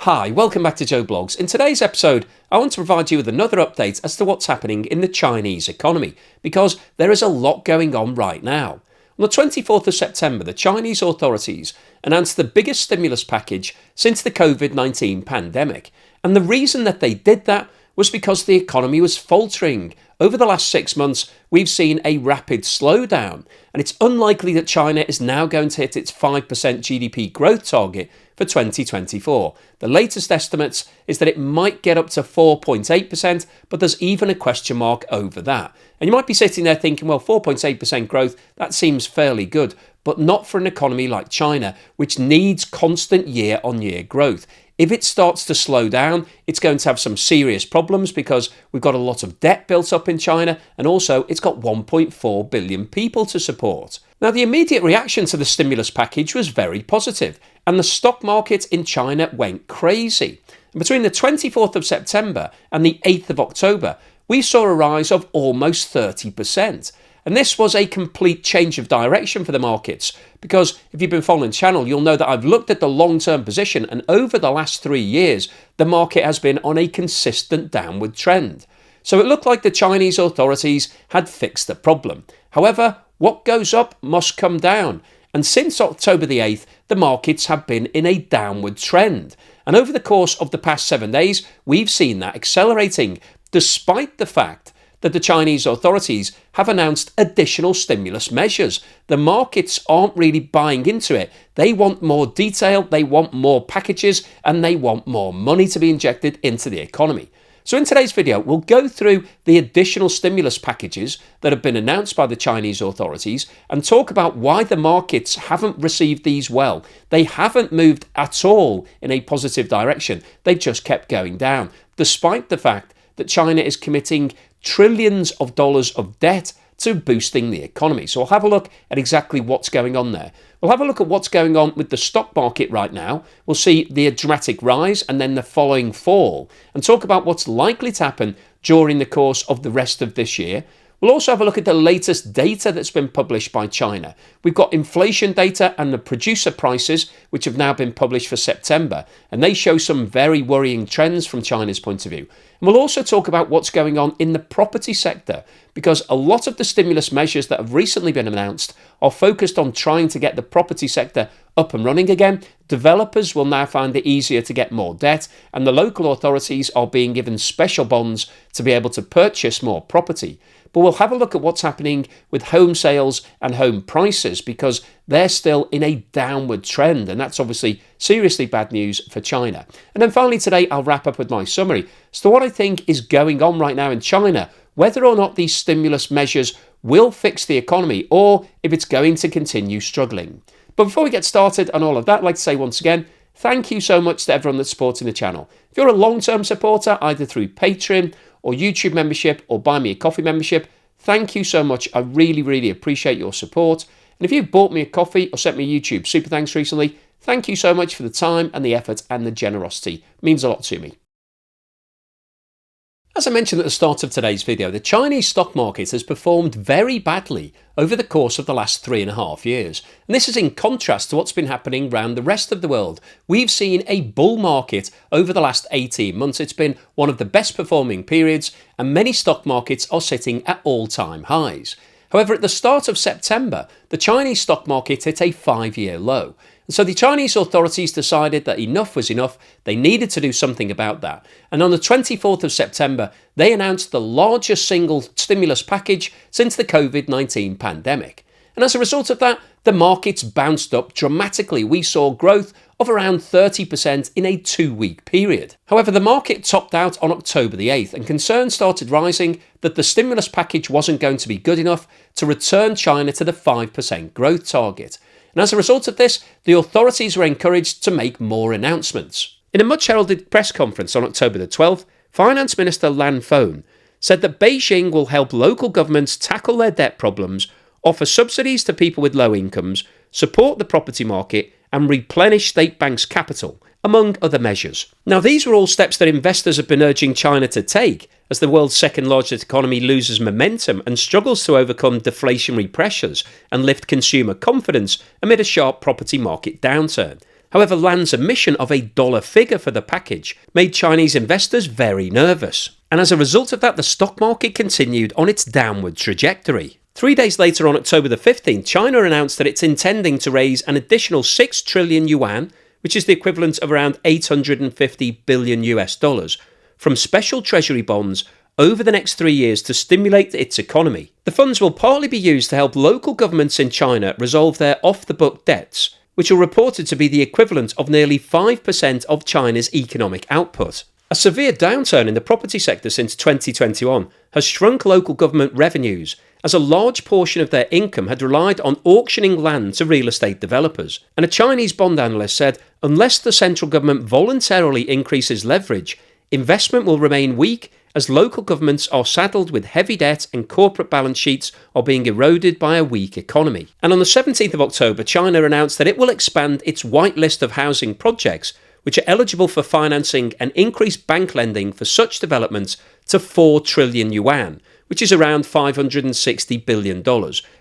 Hi, welcome back to Joe Blogs. In today's episode, I want to provide you with another update as to what's happening in the Chinese economy, because there is a lot going on right now. On the 24th of September, the Chinese authorities announced the biggest stimulus package since the COVID-19 pandemic. And the reason that they did that was because the economy was faltering. Over the last 6 months, we've seen a rapid slowdown, and it's unlikely that China is now going to hit its 5% GDP growth target for 2024. The latest estimates is that it might get up to 4.8%, but there's even a question mark over that. And you might be sitting there thinking, well, 4.8% growth, that seems fairly good, but not for an economy like China, which needs constant year-on-year growth. If it starts to slow down, it's going to have some serious problems because we've got a lot of debt built up in China, and also it's got 1.4 billion people to support. Now, the immediate reaction to the stimulus package was very positive, and the stock market in China went crazy. And between the 24th of September and the 8th of October, we saw a rise of almost 30%. And this was a complete change of direction for the markets, because if you've been following the channel, you'll know that I've looked at the long-term position, and over the last 3 years, the market has been on a consistent downward trend. So it looked like the Chinese authorities had fixed the problem. However, what goes up must come down. And since October the 8th, the markets have been in a downward trend. And over the course of the past 7 days, we've seen that accelerating, despite the fact that the Chinese authorities have announced additional stimulus measures. The markets aren't really buying into it. They want more detail, they want more packages, and they want more money to be injected into the economy. So in today's video, we'll go through the additional stimulus packages that have been announced by the Chinese authorities and talk about why the markets haven't received these well. They haven't moved at all in a positive direction. They've just kept going down, despite the fact that China is committing trillions of dollars of debt to boosting the economy. So we'll have a look at exactly what's going on there. We'll have a look at what's going on with the stock market right now. We'll see the dramatic rise and then the following fall, and talk about what's likely to happen during the course of the rest of this year. We'll also have a look at the latest data that's been published by China. We've got inflation data and the producer prices, which have now been published for September, and they show some very worrying trends from China's point of view. And we'll also talk about what's going on in the property sector, because a lot of the stimulus measures that have recently been announced are focused on trying to get the property sector up and running again. Developers will now find it easier to get more debt, and the local authorities are being given special bonds to be able to purchase more property. But we'll have a look at what's happening with home sales and home prices, because they're still in a downward trend, and that's obviously seriously bad news for China. And then finally today, I'll wrap up with my summary as to what I think is going on right now in China, whether or not these stimulus measures will fix the economy or if it's going to continue struggling. But before we get started on all of that, I'd like to say once again, thank you so much to everyone that's supporting the channel. If you're a long-term supporter, either through Patreon or YouTube membership or Buy Me a Coffee membership, thank you so much. I really, really appreciate your support. And if you've bought me a coffee or sent me a YouTube super thanks recently, thank you so much for the time and the effort and the generosity. It means a lot to me. As I mentioned at the start of today's video, the Chinese stock market has performed very badly over the course of the last 3.5 years. And this is in contrast to what's been happening around the rest of the world. We've seen a bull market over the last 18 months. It's been one of the best performing periods, and many stock markets are sitting at all-time highs. However, at the start of September, the Chinese stock market hit a 5-year low. And so the Chinese authorities decided that enough was enough. They needed to do something about that. And on the 24th of September, they announced the largest single stimulus package since the COVID-19 pandemic. And as a result of that, the markets bounced up dramatically. We saw growth of around 30% in a 2-week period. However, the market topped out on October the 8th, and concerns started rising that the stimulus package wasn't going to be good enough to return China to the 5% growth target. And as a result of this, the authorities were encouraged to make more announcements. In a much heralded press conference on October the 12th, Finance Minister Lan Fone said that Beijing will help local governments tackle their debt problems, offer subsidies to people with low incomes, support the property market, and replenish state banks' capital, among other measures. Now, these were all steps that investors have been urging China to take as the world's second largest economy loses momentum and struggles to overcome deflationary pressures and lift consumer confidence amid a sharp property market downturn. However, Land's omission of a dollar figure for the package made Chinese investors very nervous. And as a result of that, the stock market continued on its downward trajectory. 3 days later, on October the 15th, China announced that it's intending to raise an additional 6 trillion yuan, which is the equivalent of around 850 billion US dollars, from special treasury bonds over the next 3 years to stimulate its economy. The funds will partly be used to help local governments in China resolve their off-the-book debts, which are reported to be the equivalent of nearly 5% of China's economic output. A severe downturn in the property sector since 2021 has shrunk local government revenues, as a large portion of their income had relied on auctioning land to real estate developers. And a Chinese bond analyst said, unless the central government voluntarily increases leverage, investment will remain weak as local governments are saddled with heavy debt and corporate balance sheets are being eroded by a weak economy. And on the 17th of October, China announced that it will expand its white list of housing projects which are eligible for financing and increase bank lending for such developments to 4 trillion yuan, which is around $560 billion,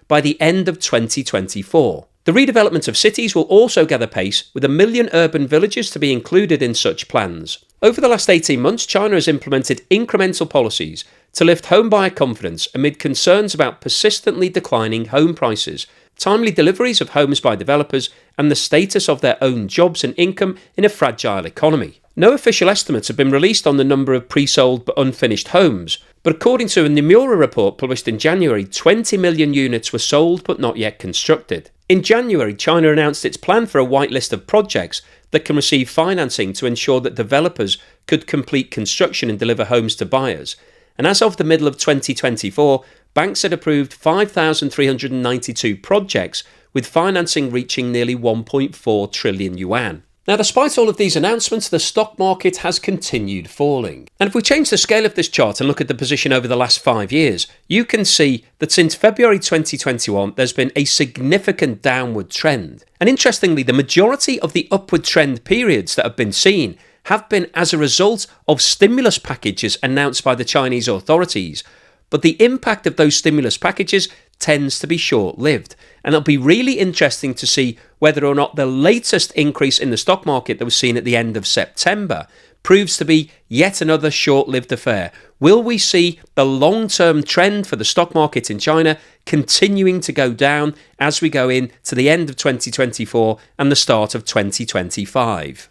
by the end of 2024. The redevelopment of cities will also gather pace, with 1 million urban villages to be included in such plans. Over the last 18 months, China has implemented incremental policies to lift home buyer confidence amid concerns about persistently declining home prices, timely deliveries of homes by developers, and the status of their own jobs and income in a fragile economy. No official estimates have been released on the number of pre-sold but unfinished homes, but according to a Nomura report published in January, 20 million units were sold but not yet constructed. In January, China announced its plan for a whitelist of projects that can receive financing to ensure that developers could complete construction and deliver homes to buyers. And as of the middle of 2024, banks had approved 5,392 projects, with financing reaching nearly 1.4 trillion yuan. Now, despite all of these announcements, the stock market has continued falling. And if we change the scale of this chart and look at the position over the last 5 years, you can see that since February 2021, there's been a significant downward trend. And interestingly, the majority of the upward trend periods that have been seen have been as a result of stimulus packages announced by the Chinese authorities. But the impact of those stimulus packages tends to be short-lived. And it'll be really interesting to see whether or not the latest increase in the stock market that was seen at the end of September proves to be yet another short-lived affair. Will we see the long-term trend for the stock market in China continuing to go down as we go into the end of 2024 and the start of 2025?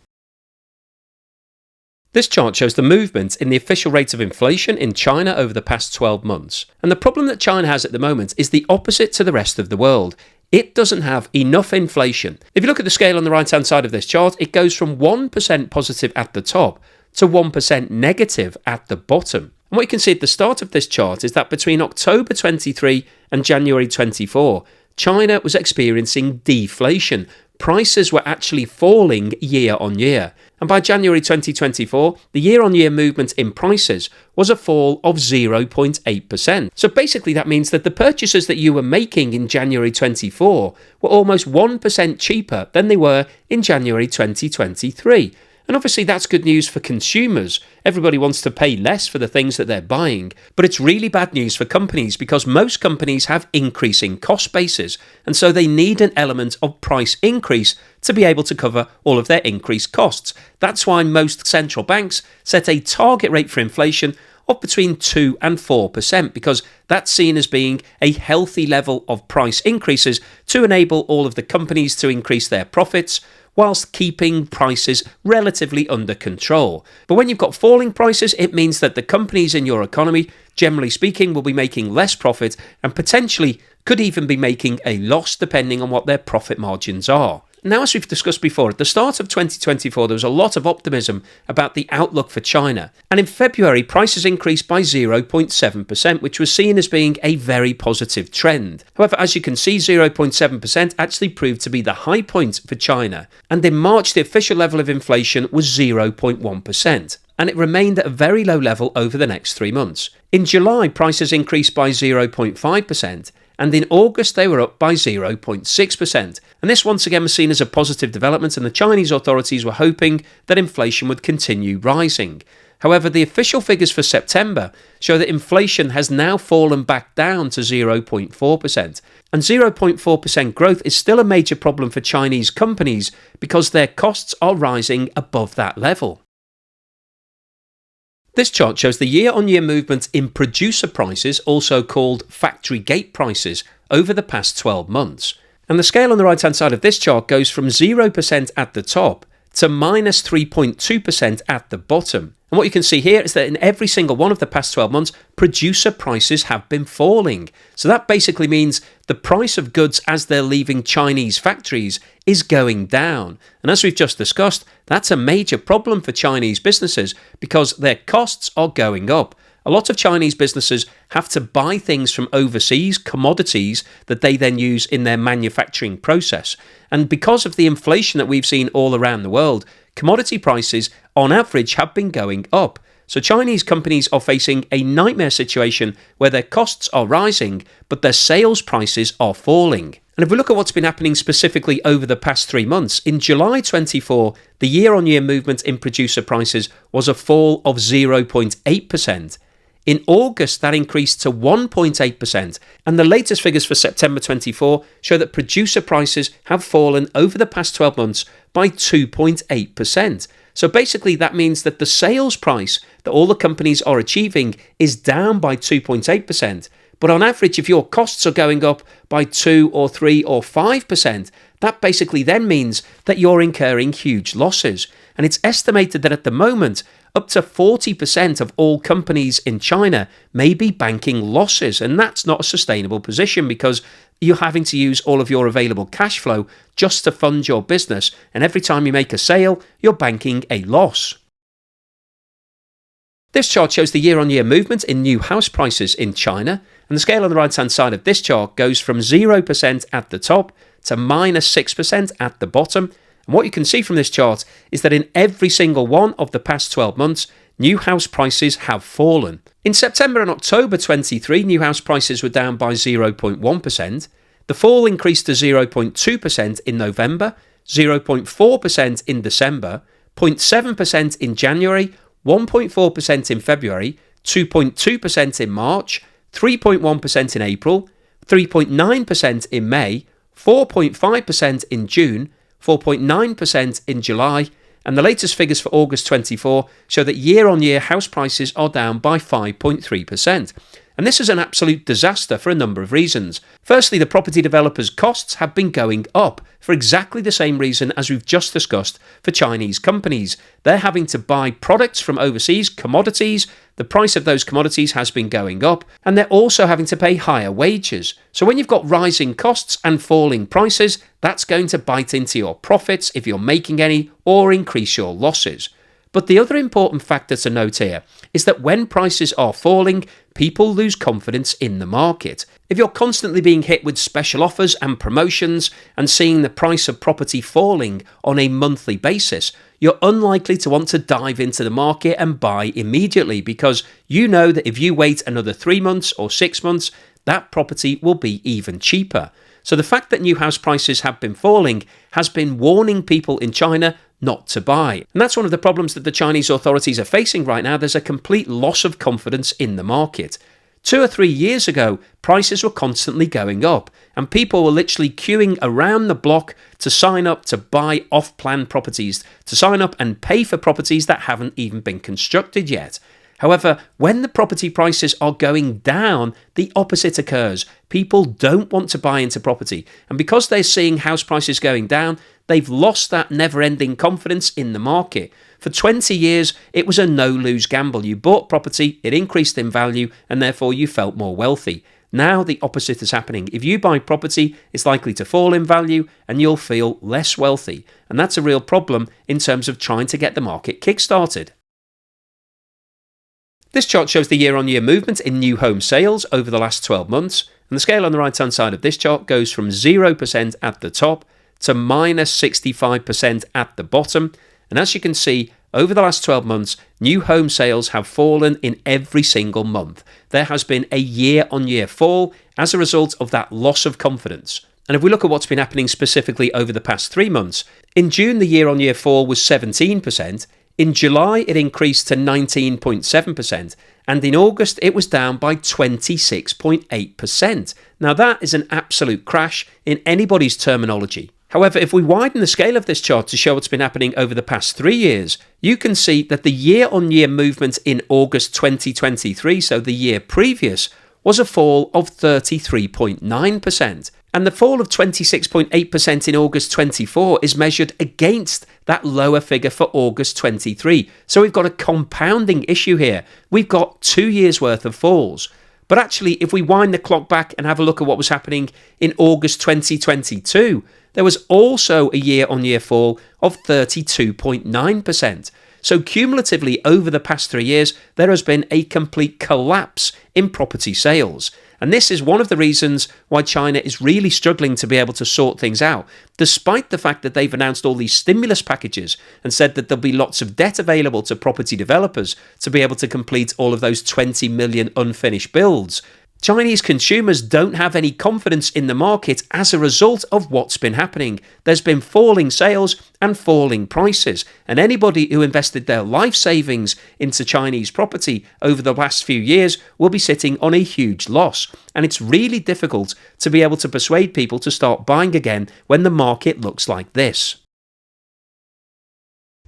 This chart shows the movement in the official rate of inflation in China over the past 12 months. And the problem that China has at the moment is the opposite to the rest of the world. It doesn't have enough inflation. If you look at the scale on the right-hand side of this chart, it goes from 1% positive at the top to 1% negative at the bottom. And what you can see at the start of this chart is that between October 23 and January 24, China was experiencing deflation. Prices were actually falling year on year. And by January 2024, the year-on-year movement in prices was a fall of 0.8%. So basically that means that the purchases that you were making in January 24 were almost 1% cheaper than they were in January 2023. And obviously that's good news for consumers. Everybody wants to pay less for the things that they're buying. But it's really bad news for companies because most companies have increasing cost bases. And so they need an element of price increase to be able to cover all of their increased costs. That's why most central banks set a target rate for inflation of between 2 and 4%, because that's seen as being a healthy level of price increases to enable all of the companies to increase their profits whilst keeping prices relatively under control. But when you've got falling prices, it means that the companies in your economy, generally speaking, will be making less profit and potentially could even be making a loss depending on what their profit margins are. Now, as we've discussed before, at the start of 2024, there was a lot of optimism about the outlook for China. And in February, prices increased by 0.7%, which was seen as being a very positive trend. However, as you can see, 0.7% actually proved to be the high point for China. And in March, the official level of inflation was 0.1%. And it remained at a very low level over the next 3 months. In July, prices increased by 0.5%. and in August they were up by 0.6%. And this once again was seen as a positive development, and the Chinese authorities were hoping that inflation would continue rising. However, the official figures for September show that inflation has now fallen back down to 0.4%. And 0.4% growth is still a major problem for Chinese companies because their costs are rising above that level. This chart shows the year-on-year movement in producer prices, also called factory gate prices, over the past 12 months. And the scale on the right-hand side of this chart goes from 0% at the top to minus 3.2% at the bottom. And what you can see here is that in every single one of the past 12 months, producer prices have been falling. So that basically means the price of goods as they're leaving Chinese factories is going down. And as we've just discussed, that's a major problem for Chinese businesses because their costs are going up. A lot of Chinese businesses have to buy things from overseas, commodities that they then use in their manufacturing process. And because of the inflation that we've seen all around the world, commodity prices on average have been going up. So Chinese companies are facing a nightmare situation where their costs are rising, but their sales prices are falling. And if we look at what's been happening specifically over the past 3 months, in July 24, the year-on-year movement in producer prices was a fall of 0.8%. In August, that increased to 1.8%, and the latest figures for September 24 show that producer prices have fallen over the past 12 months by 2.8%. So basically, that means that the sales price that all the companies are achieving is down by 2.8%. But on average, if your costs are going up by 2 or 3 or 5%, that basically then means that you're incurring huge losses. And it's estimated that at the moment, up to 40% of all companies in China may be banking losses. And that's not a sustainable position because you're having to use all of your available cash flow just to fund your business. And every time you make a sale, you're banking a loss. This chart shows the year-on-year movement in new house prices in China. And the scale on the right-hand side of this chart goes from 0% at the top to minus 6% at the bottom. And what you can see from this chart is that in every single one of the past 12 months, new house prices have fallen. In September and October 23, new house prices were down by 0.1%. The fall increased to 0.2% in November, 0.4% in December, 0.7% in January, 1.4% in February, 2.2% in March, 3.1% in April, 3.9% in May, 4.5% in June, 4.9% in July, and the latest figures for August 24 show that year-on-year house prices are down by 5.3%. And this is an absolute disaster for a number of reasons. Firstly, the property developers' costs have been going up for exactly the same reason as we've just discussed for Chinese companies. They're having to buy products from overseas, commodities. The price of those commodities has been going up, and they're also having to pay higher wages. So when you've got rising costs and falling prices, that's going to bite into your profits if you're making any, or increase your losses. But the other important factor to note here is that when prices are falling, people lose confidence in the market. If you're constantly being hit with special offers and promotions and seeing the price of property falling on a monthly basis, you're unlikely to want to dive into the market and buy immediately because you know that if you wait another 3 months or 6 months, that property will be even cheaper. So the fact that new house prices have been falling has been warning people in China not to buy. And that's one of the problems that the Chinese authorities are facing right now. There's a complete loss of confidence in the market. 2 or 3 years ago, prices were constantly going up, and people were literally queuing around the block to sign up to buy off-plan properties, to sign up and pay for properties that haven't even been constructed yet. However, when the property prices are going down, the opposite occurs. People don't want to buy into property, and because they're seeing house prices going down, they've lost that never-ending confidence in the market. For 20 years, it was a no-lose gamble. You bought property, it increased in value, and therefore you felt more wealthy. Now the opposite is happening. If you buy property, it's likely to fall in value, and you'll feel less wealthy. And that's a real problem in terms of trying to get the market kick-started. This chart shows the year-on-year movement in new home sales over the last 12 months, and the scale on the right-hand side of this chart goes from 0% at the top to minus 65% at the bottom. And as you can see, over the last 12 months, new home sales have fallen in every single month. There has been a year-on-year fall as a result of that loss of confidence. And if we look at what's been happening specifically over the past 3 months, in June the year-on-year fall was 17%, in July it increased to 19.7%, and in August it was down by 26.8%. Now that is an absolute crash in anybody's terminology. However, if we widen the scale of this chart to show what's been happening over the past 3 years, you can see that the year-on-year movement in August 2023, so the year previous, was a fall of 33.9%. And the fall of 26.8% in August 24 is measured against that lower figure for August 23. So we've got a compounding issue here. We've got 2 years worth of falls. But actually, if we wind the clock back and have a look at what was happening in August 2022, there was also a year-on-year fall of 32.9%. So cumulatively over the past 3 years, there has been a complete collapse in property sales. And this is one of the reasons why China is really struggling to be able to sort things out, despite the fact that they've announced all these stimulus packages and said that there'll be lots of debt available to property developers to be able to complete all of those 20 million unfinished builds. Chinese consumers don't have any confidence in the market as a result of what's been happening. There's been falling sales and falling prices, and anybody who invested their life savings into Chinese property over the last few years will be sitting on a huge loss. And it's really difficult to be able to persuade people to start buying again when the market looks like this.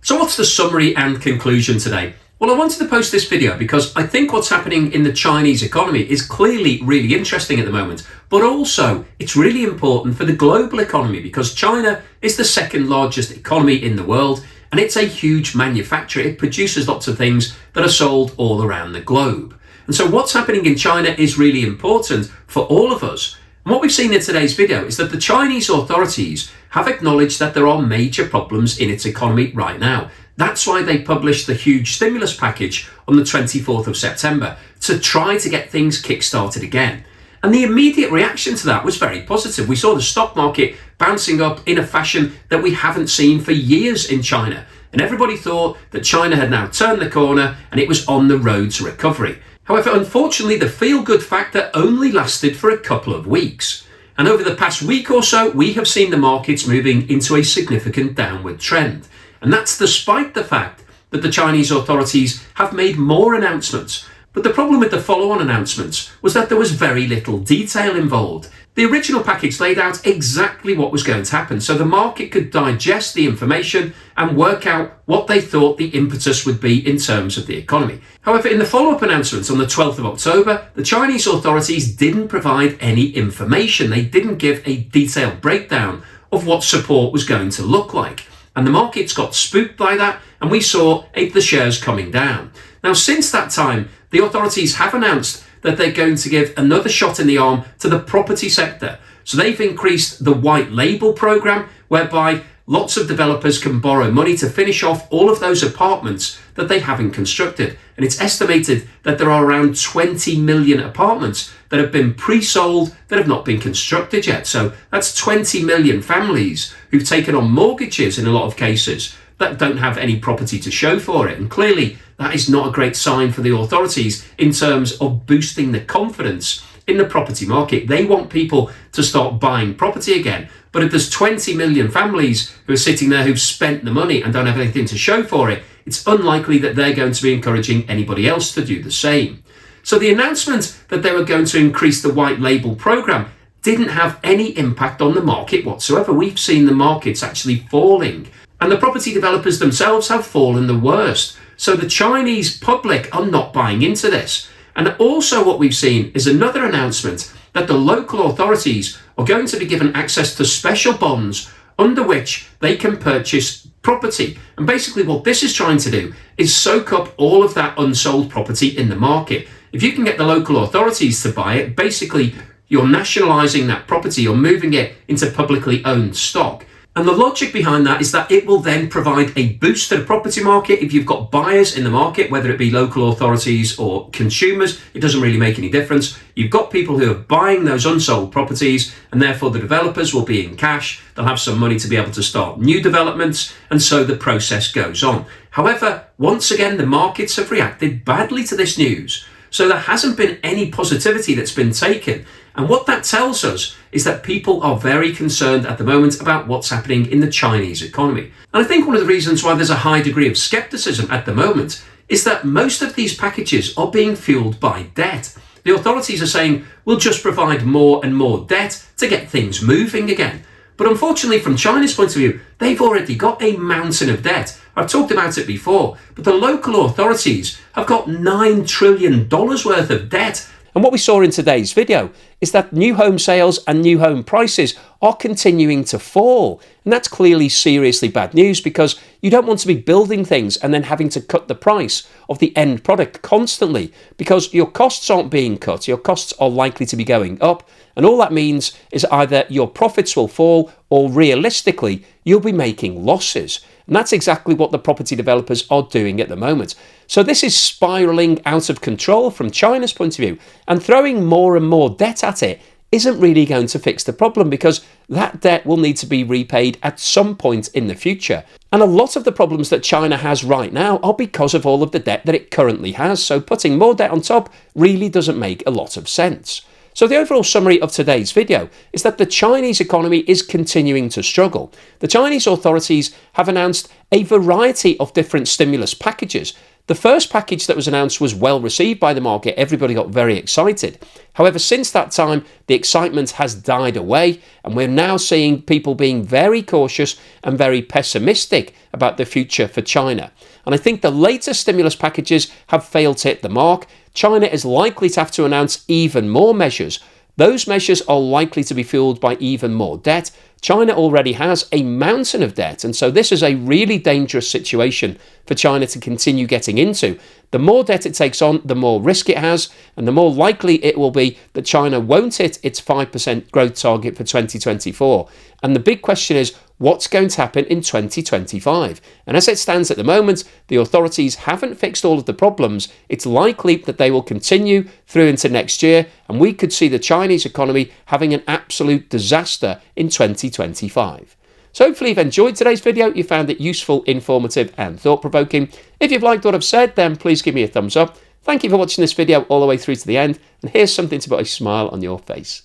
So what's the summary and conclusion today? Well, I wanted to post this video because I think what's happening in the Chinese economy is clearly really interesting at the moment, but also it's really important for the global economy because China is the second largest economy in the world and it's a huge manufacturer. It produces lots of things that are sold all around the globe. And so what's happening in China is really important for all of us. And what we've seen in today's video is that the Chinese authorities have acknowledged that there are major problems in its economy right now. That's why they published the huge stimulus package on the 24th of September to try to get things kick-started again. And the immediate reaction to that was very positive. We saw the stock market bouncing up in a fashion that we haven't seen for years in China. And everybody thought that China had now turned the corner and it was on the road to recovery. However, unfortunately, the feel-good factor only lasted for a couple of weeks. And over the past week or so, we have seen the markets moving into a significant downward trend. And that's despite the fact that the Chinese authorities have made more announcements. But the problem with the follow-on announcements was that there was very little detail involved. The original package laid out exactly what was going to happen, so the market could digest the information and work out what they thought the impetus would be in terms of the economy. However, in the follow-up announcements on the 12th of October, the Chinese authorities didn't provide any information. They didn't give a detailed breakdown of what support was going to look like. And the markets got spooked by that, and we saw the shares coming down. Now, since that time, the authorities have announced that they're going to give another shot in the arm to the property sector. So they've increased the white label program, whereby lots of developers can borrow money to finish off all of those apartments that they haven't constructed. And it's estimated that there are around 20 million apartments that have been pre-sold that have not been constructed yet. So that's 20 million families who've taken on mortgages in a lot of cases that don't have any property to show for it. And clearly that is not a great sign for the authorities in terms of boosting the confidence in the property market. They want people to start buying property again. But if there's 20 million families who are sitting there who've spent the money and don't have anything to show for it, it's unlikely that they're going to be encouraging anybody else to do the same. So the announcement that they were going to increase the white label program didn't have any impact on the market whatsoever. We've seen the markets actually falling, and the property developers themselves have fallen the worst. So the Chinese public are not buying into this. And also what we've seen is another announcement that the local authorities are going to be given access to special bonds under which they can purchase property. And basically what this is trying to do is soak up all of that unsold property in the market. If you can get the local authorities to buy it, basically you're nationalising that property, you're moving it into publicly owned stock. And the logic behind that is that it will then provide a boost to the property market. If you've got buyers in the market, whether it be local authorities or consumers, it doesn't really make any difference. You've got people who are buying those unsold properties, and therefore the developers will be in cash. They'll have some money to be able to start new developments, and so the process goes on. However, once again, the markets have reacted badly to this news. So there hasn't been any positivity that's been taken. And what that tells us is that people are very concerned at the moment about what's happening in the Chinese economy. And I think one of the reasons why there's a high degree of skepticism at the moment is that most of these packages are being fueled by debt. The authorities are saying we'll just provide more and more debt to get things moving again. But unfortunately, from China's point of view, they've already got a mountain of debt. I've talked about it before, but the local authorities have got $9 trillion worth of debt. And what we saw in today's video is that new home sales and new home prices are continuing to fall. And that's clearly seriously bad news, because you don't want to be building things and then having to cut the price of the end product constantly, because your costs aren't being cut. Your costs are likely to be going up. And all that means is either your profits will fall, or realistically, you'll be making losses. And that's exactly what the property developers are doing at the moment. So this is spiralling out of control from China's point of view, and throwing more and more debt at it isn't really going to fix the problem, because that debt will need to be repaid at some point in the future. And a lot of the problems that China has right now are because of all of the debt that it currently has. So putting more debt on top really doesn't make a lot of sense. So the overall summary of today's video is that the Chinese economy is continuing to struggle. The Chinese authorities have announced a variety of different stimulus packages. The first package that was announced was well received by the market. Everybody got very excited. However, since that time, the excitement has died away, and we're now seeing people being very cautious and very pessimistic about the future for China. And I think the latest stimulus packages have failed to hit the mark. China is likely to have to announce even more measures. Those measures are likely to be fueled by even more debt. China already has a mountain of debt, and so this is a really dangerous situation for China to continue getting into. The more debt it takes on, the more risk it has, and the more likely it will be that China won't hit its 5% growth target for 2024. And the big question is, what's going to happen in 2025? And as it stands at the moment, the authorities haven't fixed all of the problems. It's likely that they will continue through into next year, and we could see the Chinese economy having an absolute disaster in 2025. So hopefully you've enjoyed today's video, you found it useful, informative and thought-provoking. If you've liked what I've said, then please give me a thumbs up. Thank you for watching this video all the way through to the end, and here's something to put a smile on your face.